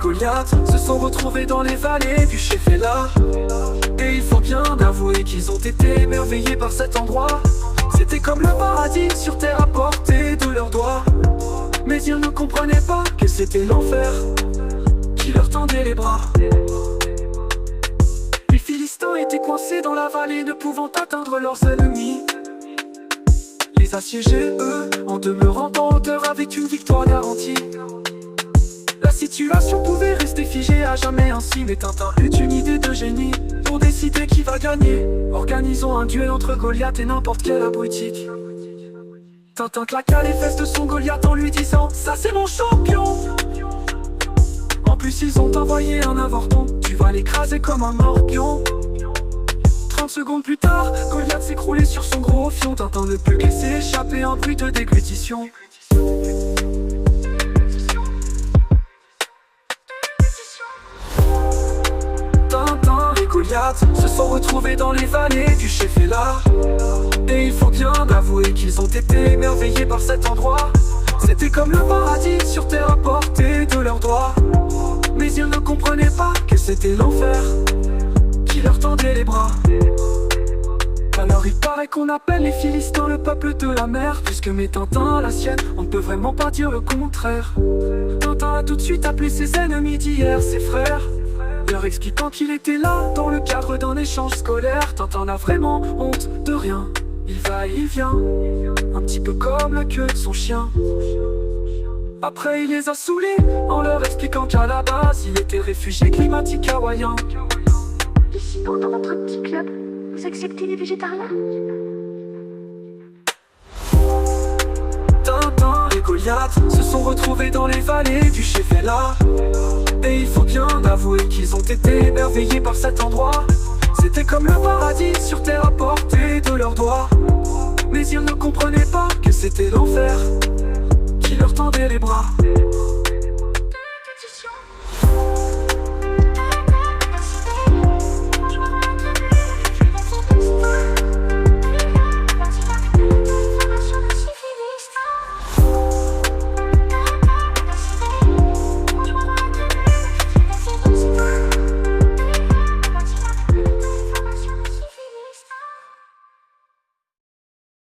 Goliath se sont retrouvés dans les vallées du Shephélah. Et il faut bien avouer qu'ils ont été émerveillés par cet endroit. C'était comme le paradis sur terre à portée de leurs doigts. Mais ils ne comprenaient pas que c'était l'enfer qui leur tendait les bras. Les Philistins étaient coincés dans la vallée, ne pouvant atteindre leurs ennemis. Les assiégés, eux, en demeurant en hauteur avec une victoire garantie. La situation pouvait rester figée à jamais ainsi, mais Tintin eut une idée de génie pour décider qui va gagner. Organisons un duel entre Goliath et n'importe quel abruti. Tintin claqua les fesses de son Goliath en lui disant: ça c'est mon champion. En plus ils ont envoyé un avorton, tu vas l'écraser comme un morpion. 30 secondes plus tard, Goliath s'écroulait sur son gros fion. Tintin ne put laisser échapper un bruit de déglutition. Tintin et Goliath se sont retrouvés dans les vallées du Shephélah. Et il faut bien avouer qu'ils ont été émerveillés par cet endroit. C'était comme le paradis sur terre à portée de leurs doigts. Mais ils ne comprenaient pas que c'était l'enfer qui leur tendait les bras. Alors il paraît qu'on appelle les Philistins le peuple de la mer, puisque met Tintin à la sienne, on ne peut vraiment pas dire le contraire. Tintin a tout de suite appelé ses ennemis d'hier, ses frères, leur expliquant qu'il était là dans le cadre d'un échange scolaire. Tintin n'a vraiment honte de rien, il va et il vient, un petit peu comme la queue de son chien. Après il les a saoulés en leur expliquant qu'à la base il était réfugié climatique hawaïen. Et sinon, dans notre petit club, vous acceptez les végétariens? Tintin et Goliath se sont retrouvés dans les vallées du Shephélah. Et il faut bien avouer qu'ils ont été émerveillés par cet endroit. C'était comme le paradis sur terre à portée de leurs doigts. Mais ils ne comprenaient pas que c'était l'enfer qui leur tendait les bras.